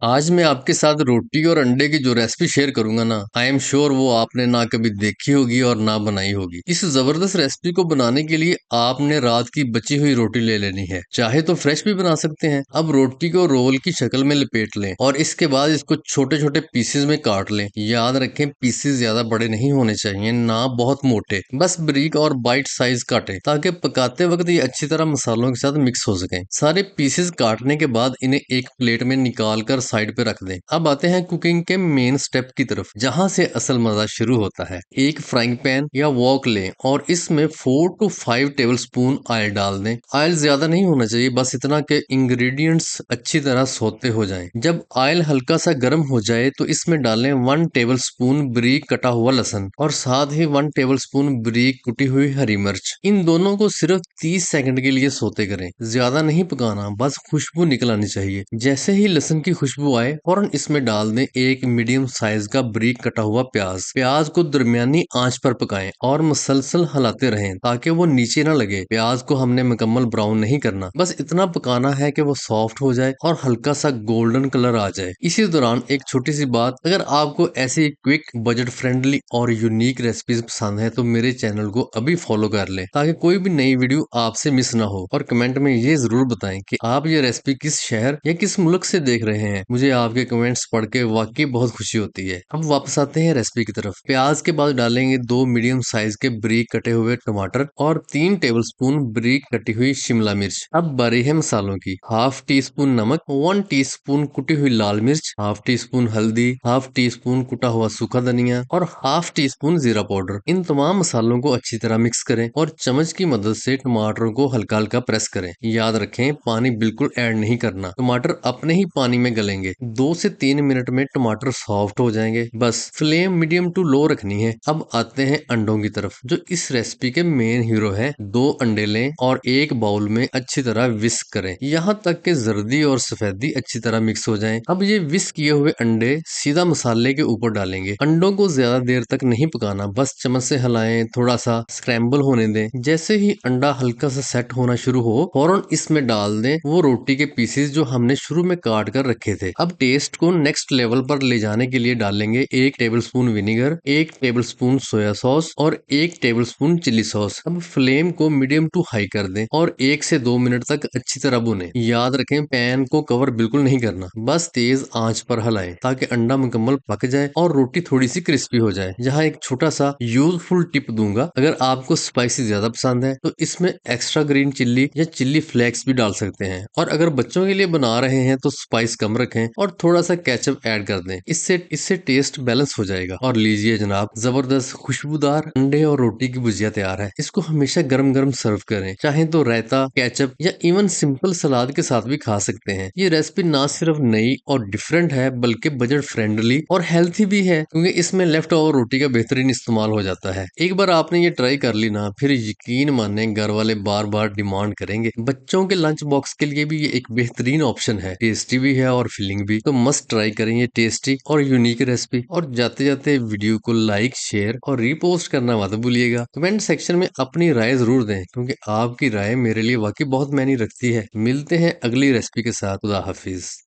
आज मैं आपके साथ रोटी और अंडे की जो रेसिपी शेयर करूंगा ना, आई एम श्योर वो आपने ना कभी देखी होगी और ना बनाई होगी। इस जबरदस्त रेसिपी को बनाने के लिए आपने रात की बची हुई रोटी ले लेनी है, चाहे तो फ्रेश भी बना सकते हैं। अब रोटी को रोल की शक्ल में लपेट लें और इसके बाद इसको छोटे छोटे पीसेज में काट लें। याद रखें, पीसेज ज्यादा बड़े नहीं होने चाहिए, ना बहुत मोटे, बस बारीक और बाइट साइज काटें ताकि पकाते वक्त ये अच्छी तरह मसालों के साथ मिक्स हो सकें। सारे पीसेज काटने के बाद इन्हें एक प्लेट में निकाल कर साइड पे रख दें। अब आते हैं कुकिंग के मेन स्टेप की तरफ, जहां से असल मजा शुरू होता है। एक फ्राइंग पैन या वॉक लें और इसमें 4 to 5 टेबल स्पून ऑयल डाल दें। ऑयल ज्यादा नहीं होना चाहिए, बस इतना कि इंग्रेडिएंट्स अच्छी तरह सोते हो जाएं। जब ऑयल हल्का सा गर्म हो जाए तो इसमें डालें 1 टेबल स्पून बारीक कटा हुआ लहसुन और साथ ही 1 टेबल स्पून बारीक कुटी हुई हरी मिर्च। इन दोनों को सिर्फ 30 सेकंड के लिए सोते करें, ज्यादा नहीं पकाना, बस खुशबू निकल आनी चाहिए। जैसे ही लहसुन की खुशबू आए फौरन इसमें डाल दें एक मीडियम साइज का बारीक कटा हुआ प्याज। प्याज को दरमियानी आंच पर पकाएं और मुसलसल हिलाते रहें ताकि वो नीचे ना लगे। प्याज को हमने मुकम्मल ब्राउन नहीं करना, बस इतना पकाना है कि वो सॉफ्ट हो जाए और हल्का सा गोल्डन कलर आ जाए। इसी दौरान एक छोटी सी बात, अगर आपको ऐसी क्विक, बजट फ्रेंडली और यूनिक रेसिपीज पसंद है तो मेरे चैनल को अभी फॉलो कर लें ताकि कोई भी नई वीडियो आपसे मिस ना हो। और कमेंट में ये जरूर बताएं कि आप ये रेसिपी किस शहर या किस मुल्क से देख रहे हैं। मुझे आपके कमेंट्स पढ़ के वाकई बहुत खुशी होती है। अब वापस आते हैं रेसिपी की तरफ। प्याज के बाद डालेंगे 2 मीडियम साइज के बारीक कटे हुए टमाटर और 3 टेबलस्पून बारीक कटी हुई शिमला मिर्च। अब बारी है मसालों की। हाफ टी स्पून नमक, 1 टीस्पून कुटी हुई लाल मिर्च, हाफ टी स्पून हल्दी, हाफ टी स्पून कुटा हुआ सूखा धनिया और हाफ टी स्पून जीरा पाउडर। इन तमाम मसालों को अच्छी तरह मिक्स करें और चम्मच की मदद से टमाटरों को हल्का हल्का प्रेस करें। याद रखें, पानी बिल्कुल ऐड नहीं करना, टमाटर अपने ही पानी में गलेंगे। 2 से 3 मिनट में टमाटर सॉफ्ट हो जाएंगे। बस फ्लेम मीडियम टू लो रखनी है। अब आते हैं अंडों की तरफ, जो इस रेसिपी के मेन हीरो है। 2 अंडे लें और एक बाउल में अच्छी तरह विस्क करें, यहाँ तक कि जर्दी और सफेदी अच्छी तरह मिक्स हो जाएं। अब ये विस्क किए हुए अंडे सीधा मसाले के ऊपर डालेंगे। अंडों को ज्यादा देर तक नहीं पकाना, बस चम्मच से हिलाएं, थोड़ा सा स्क्रैम्बल होने दें। जैसे ही अंडा हल्का सा सेट होना शुरू हो फौरन इसमें डाल दें वो रोटी के पीसेस जो हमने शुरू में काट कर रखे थे। अब टेस्ट को नेक्स्ट लेवल पर ले जाने के लिए डालेंगे 1 tablespoon vinegar, 1 tablespoon soya sauce और 1 टेबलस्पून चिली सॉस। अब फ्लेम को मीडियम टू हाई कर दें और 1 से 2 मिनट तक अच्छी तरह भुनें। याद रखें, पैन को कवर बिल्कुल नहीं करना, बस तेज आंच पर हिलाएं ताकि अंडा मुकम्मल पक जाए और रोटी थोड़ी सी क्रिस्पी हो जाए। यहाँ एक छोटा सा यूजफुल टिप दूंगा, अगर आपको स्पाइसी ज्यादा पसंद है तो इसमें एक्स्ट्रा ग्रीन चिल्ली या चिल्ली फ्लेक्स भी डाल सकते हैं, और अगर बच्चों के लिए बना रहे हैं तो स्पाइस कम रखें और थोड़ा सा केचप ऐड कर दें। इससे टेस्ट बैलेंस हो जाएगा। और लीजिए जनाब, जबरदस्त खुशबूदार अंडे और रोटी की भुजिया तैयार है। इसको हमेशा गरम गरम सर्व करें, चाहे तो रायता, केचप या इवन सिंपल सलाद के साथ भी खा सकते हैं। ये रेसिपी ना सिर्फ नई और डिफरेंट है बल्कि बजट फ्रेंडली और हेल्थी भी है, क्योंकि इसमें लेफ्ट ओवर रोटी का बेहतरीन इस्तेमाल हो जाता है। एक बार आपने ये ट्राई कर ली ना, फिर यकीन माने घर वाले बार बार डिमांड करेंगे। बच्चों के लंच बॉक्स के लिए भी ये एक बेहतरीन ऑप्शन है, टेस्टी भी है और फिलिंग भी। तो मस्ट ट्राई करें ये टेस्टी और यूनिक रेसिपी। और जाते जाते वीडियो को लाइक, शेयर और रीपोस्ट करना मत भूलिएगा। कमेंट सेक्शन में अपनी राय जरूर दें, क्योंकि आपकी राय मेरे लिए वाकई बहुत मायने रखती है। मिलते हैं अगली रेसिपी के साथ। खुदा हाफिज।